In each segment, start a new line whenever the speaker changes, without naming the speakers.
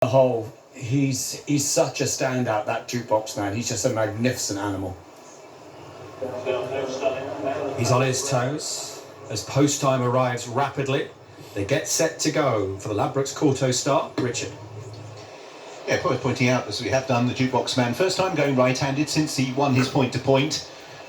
The whole, he's such a standout, that Jukebox Man. He's just a magnificent animal. He's on his toes as post time arrives rapidly. They get set to go for the Ladbrokes Kauto start. Richard.
Yeah, probably pointing out, as we have done, the Jukebox Man, first time going right-handed since he won his point-to-point.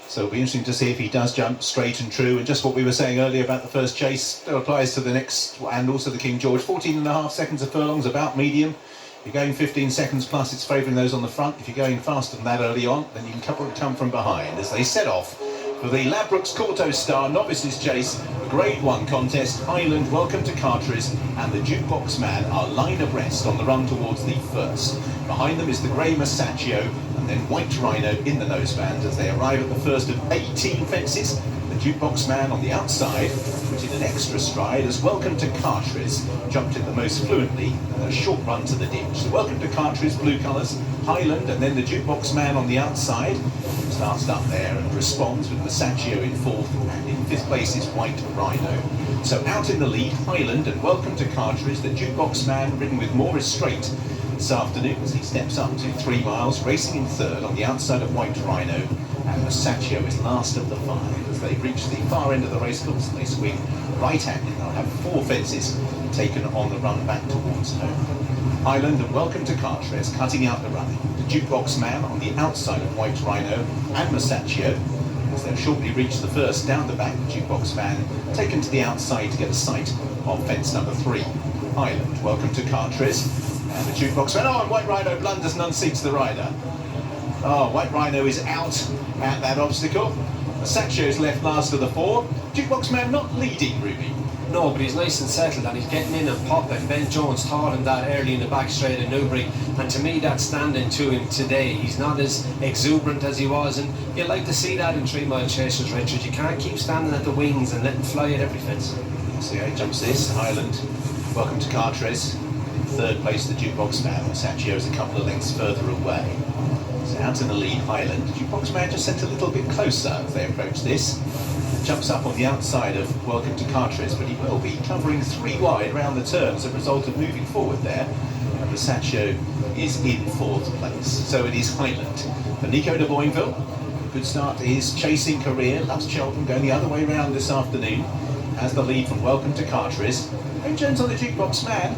So it'll be interesting to see if he does jump straight and true. And just what we were saying earlier about the first chase still applies to the next, and also the King George. 14.5 seconds of furlongs, about medium. If you're going 15 seconds plus, it's favouring those on the front. If you're going faster than that early on, then you can come from behind as they set off for the Ladbrokes Kauto Star Novices Chase, the Grade 1 contest. Hyland, Welcome to Carteris, and the Jukebox Man are line abreast on the run towards the first. Behind them is the Grey Masaccio and then White Rhino in the noseband as they arrive at the first of 18 fences. The Jukebox Man on the outside, put in an extra stride as Welcome to Carteris jumped it the most fluently and a short run to the ditch. So Welcome to Carteris, blue colours, Hyland, and then the Jukebox Man on the outside. Starts up there and responds with Masaccio in fourth, and in fifth place is White Rhino. So out in the lead, Hyland and Welcome to Carteris, the Jukebox Man ridden with Morris Straight this afternoon as he steps up to 3 miles, racing in third on the outside of White Rhino, and Masaccio is last of the five as they reach the far end of the racecourse and they swing right-handed. They'll have 4 fences taken on the run back towards home. Hyland and Welcome to Carteris cutting out the running. The Jukebox Man on the outside of White Rhino and Masaccio as they'll shortly reach the first down the back. The Jukebox Man taken to the outside to get a sight of fence number 3. Hyland, Welcome to Carteris, and the Jukebox Man. Oh, and White Rhino blunders and unseats the rider. Oh, White Rhino is out at that obstacle. Masaccio's left last of the 4. Jukebox Man not leading, Ruby.
No, but he's nice and settled and he's getting in and popping. Ben Jones taught him that early in the back straight in Newbury, and to me that's standing to him today. He's not as exuberant as he was, and you'd like to see that in 3 mile chasers, Richard. You can't keep standing at the wings and letting fly at every fence.
See how he jumps this. Hyland, Welcome to Carteris. In third place, the Jukebox Man. Masaccio is a couple of lengths further away. So out in the lead, Hyland. Jukebox Man just sent a little bit closer as they approach this. Jumps up on the outside of Welcome to Carteris, but he will be covering 3 wide around the turn as a result of moving forward there. And Masaccio is in 4th place. So it is Hyland. For Nico de Boinville, good start to his chasing career. Loves Cheltenham, going the other way round this afternoon. Has the lead from Welcome to Carteris. Ben Jones on the Jukebox Man.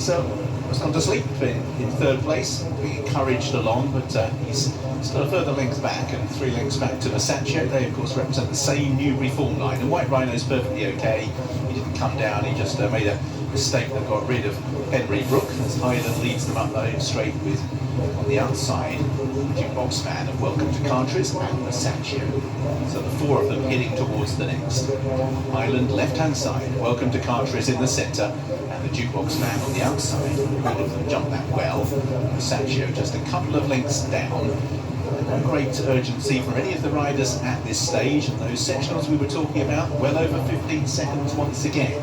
So has gone to sleep in 3rd place, being encouraged along, but he's still a further length back and 3 lengths back to Masaccio. They of course represent the same Newbury form line, and White Rhino's perfectly okay. He didn't come down, he just made a mistake that got rid of Henry Brook as Hyland leads them up the home straight with on the outside Jukebox Man of Welcome to Carteris and Masaccio. So the 4 of them heading towards the next. Hyland left hand side, Welcome to Carteris in the centre, and the Jukebox Man on the outside. All of them jump that well. Masaccio just a couple of lengths down. No great urgency for any of the riders at this stage, and those sectionals we were talking about, well over 15 seconds once again.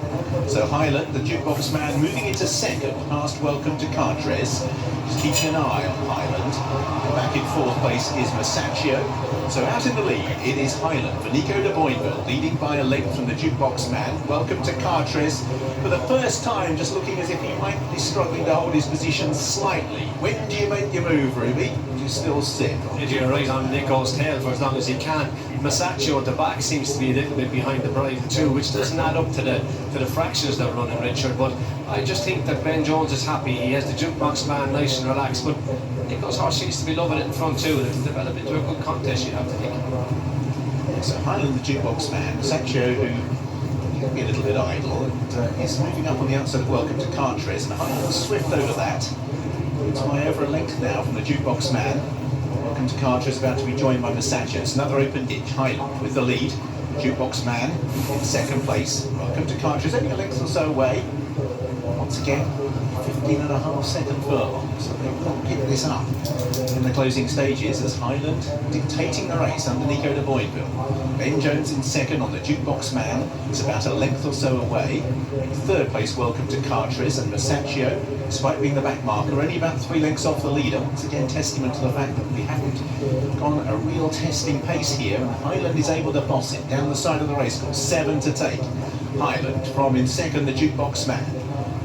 So Hyland, the Jukebox Man, moving into 2nd past Welcome to Carteris. Just keeping an eye on Hyland. And back in 4th place is Masaccio. So out in the lead, it is Hyland for Nico de Boinville, leading by a length from the Jukebox Man. Welcome to Carteris for the first time, just looking as if he might be struggling to hold his position slightly. When do you make your move, Ruby? You still sit?
You're right on Nico's tail for as long as he can. Masaccio at the back seems to be a little bit behind the bridle too, which doesn't add up to the fractions they're running, Richard. But I just think that Ben Jones is happy. He has the Jukebox Man nice and relaxed, but Nico's horse seems to be loving it in front too, and it'll develop into a good contest, you'd have to think.
Yeah, so Hyland, the Jukebox Man, Masaccio, who can be a little bit idle, and is moving up on the outside of Welcome to Carteris, and Hyland swift over that. It's by over a length now from the Jukebox Man. Welcome to Carteris about to be joined by Masaccio. It's another open ditch. Hyland with the lead. Jukebox Man in 2nd place. Welcome to Carteris, only a length or so away. Once again, 15.5 second furlong. So they will pick this up in the closing stages as Hyland dictating the race under Nico de Boinville. Ben Jones in 2nd on the Jukebox Man. It's about a length or so away. In 3rd place, Welcome to Carteris, and Masaccio, despite being the back marker, only about 3 lengths off the leader. Once again, testament to the fact that we haven't gone a real testing pace here, and Hyland is able to boss it down the side of the racecourse. 7 to take. Hyland from in 2nd, the Jukebox Man.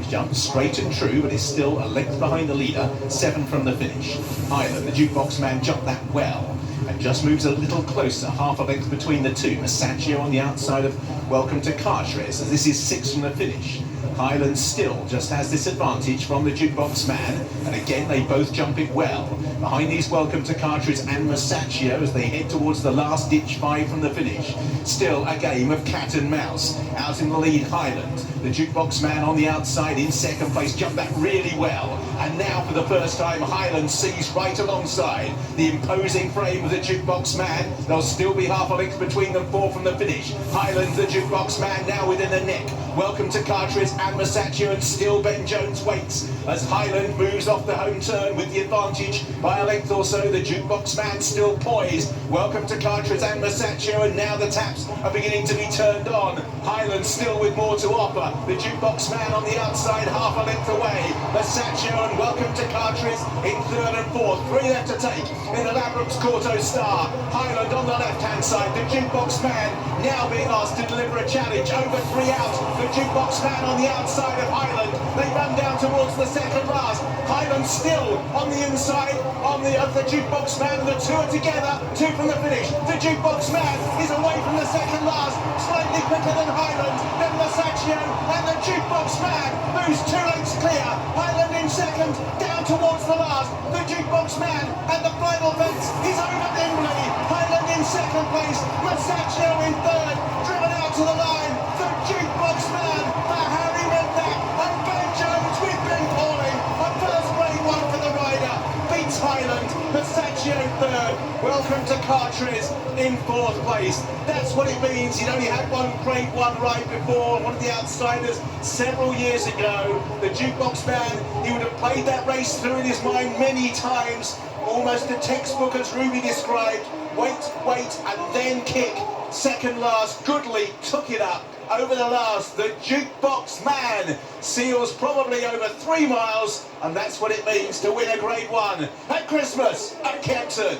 Jumps straight and true, but is still a length behind the leader, 7 from the finish. Hyland, the Jukebox Man, jumped that well and just moves a little closer, half a length between the two. Masaccio on the outside of Welcome to Cartres, as this is 6 from the finish. Hyland still just has this advantage from the Jukebox Man, and again they both jump it well. Behind these Welcome to Cartres and Masaccio as they head towards the last ditch 5 from the finish. Still a game of cat and mouse. Out in the lead, Hyland. The Jukebox Man on the outside in second place, jumped that really well. And now for the first time, Hyland sees right alongside the imposing frame of the Jukebox Man. There'll still be half a length between them, 4 from the finish. Hyland, the Jukebox Man, now within the neck. Welcome to Cartres and Masaccio, and still Ben Jones waits as Hyland moves off the home turn with the advantage by a length or so. The Jukebox Man still poised. Welcome to Cartres and Masaccio, and now the taps are beginning to be turned on. Hyland still with more to offer. The Jukebox Man on the outside, half a length away. Masaccio and Welcome to Cartres in third and fourth. 3 left to take in the Ladbrokes Kauto Star. Hyland on the left-hand side. The Jukebox Man now being asked to deliver a challenge. Over 3 out. The Jukebox Man on the outside of Hyland. They run down towards the second last. Hyland still on the inside of the Jukebox Man. The 2 are together. 2 from the finish. The Jukebox Man is away from the second last. Slightly quicker than Hyland. Then Masaccio, and the Jukebox Man moves 2 lengths clear. Hyland in second, down towards the last. The Jukebox Man and the final fence is over nimbly. Hyland in second place. Masaccio in third. Driven out to the line. The Jukebox Man, the Harry Redknapp, and Ben Jones with Ben Pauling. A first grade 1 for the rider. Beats Hyland. Masaccio third. Welcome to Cartres in fourth place. That's what it means. He'd only had one grade 1 ride before, one of the outsiders several years ago. The Jukebox Man, he would have played that race through in his mind many times. Almost a textbook, as Ruby described. Wait, and then kick. Second last, Goodley took it up over the last. The Jukebox Man seals probably over 3 miles, and that's what it means to win a grade 1 at Christmas at Kempton.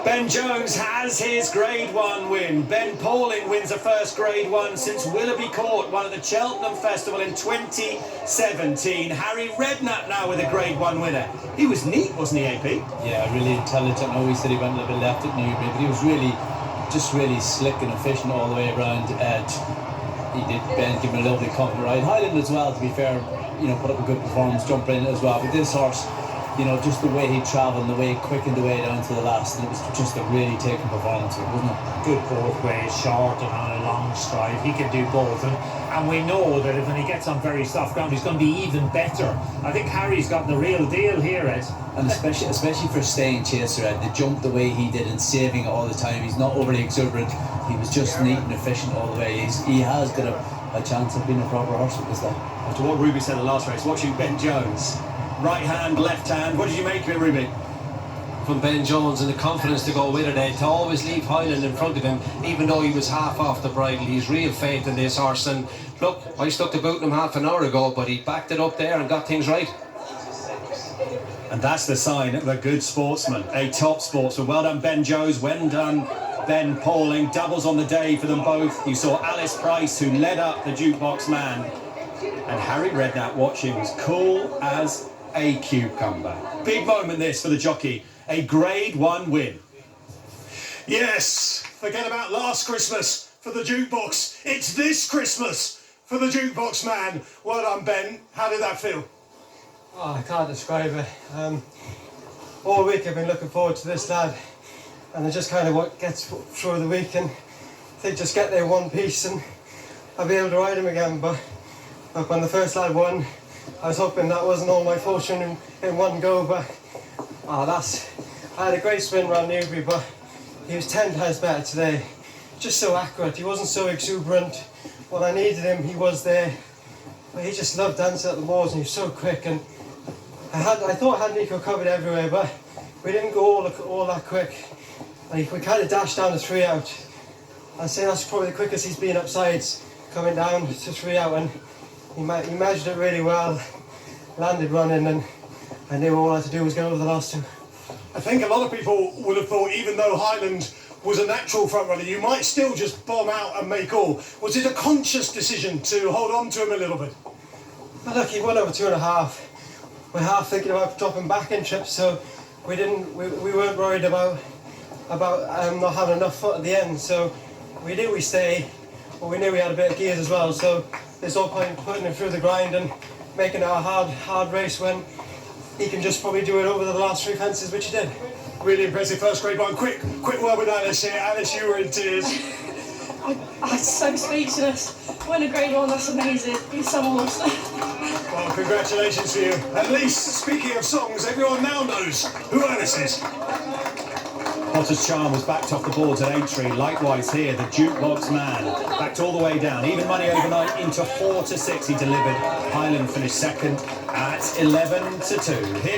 Ben Jones has his grade 1 win. Ben Pauling wins a first grade 1 since Willoughby Court won at the Cheltenham Festival in 2017. Harry Redknapp now with a grade 1 winner. He was neat, wasn't he, AP?
Yeah, really intelligent. I know he said he went a little bit left at Newbury, but he was really slick and efficient all the way around. He did give him a lovely comfort ride. Hyland as well, to be fair, put up a good performance, jumping in as well. But this horse, just the way he travelled and the way he quickened the way down to the last, and it was just a really taking performance, wasn't it?
Good both ways, short and on a long stride. He can do both, and we know that when he gets on very soft ground, he's going to be even better. I think Harry's got the real deal here, Ed.
And especially for staying chaser, Ed, the jump the way he did and saving it all the time. He's not overly exuberant. He was just neat and efficient all the way. He has got a chance of being a proper horse with this, though.
After what Ruby said in the last race, watching Ben Jones, right hand, left hand, what did you make of it, Ruby?
From Ben Jones and the confidence to go with it, Ed, to always leave Hyland in front of him, even though he was half off the bridle. He's real faith in this horse, and look, I stuck the boot in him half an hour ago, but he backed it up there and got things right.
And that's the sign of a good sportsman, a top sportsman. Well done, Ben Jones. Well done, Ben Pauling. Doubles on the day for them both. You saw Alice Price, who led up the Jukebox Man. And Harry Redknapp watching was cool as a cucumber. Big moment this for the jockey. A grade 1 win.
Yes, forget about last Christmas for the Jukebox. It's this Christmas for the Jukebox Man. Well done, Ben. How did that feel?
Oh, I can't describe it. All week I've been looking forward to this lad, and it just kind of what gets through the week, and they just get there one piece and I'll be able to ride him again. But look, when the first lad won, I was hoping that wasn't all my fortune in one go, but I had a great spin around Newbury, but he was 10 times better today. Just so accurate. He wasn't so exuberant. When I needed him, he was there. But he just loved dancing at the moors, and he was so quick. And I thought I had Nico covered everywhere, but we didn't go all that quick. Like, we kind of dashed down to 3 out. I'd say that's probably the quickest he's been upsides, coming down to 3 out, and he measured it really well, landed running, and I knew all I had to do was get over the last 2.
I think a lot of people would have thought, even though Hyland was a natural front runner. You might still just bomb out and make all. Was it a conscious decision to hold on to him a little bit?
Well, look, he won over 2.5. We're half thinking about dropping back in trips, so we weren't worried about not having enough foot at the end. So we knew we stay, but we knew we had a bit of gears as well. So there's no point putting him through the grind and making it a hard race when he can just probably do it over the last 3 fences, which he did.
Really impressive first grade one. Quick word with Alice here. Alice, you were in tears.
I'm so speechless. Win a grade one, that's amazing. He's some horse.
Well, congratulations to you. At least, speaking of songs, everyone now knows who Alice is.
Potter's Charm was backed off the boards at Aintree. Likewise here, the Jukebox Man backed all the way down. Even money overnight into 4-6. He delivered. Hyland finished second at 11-2. Here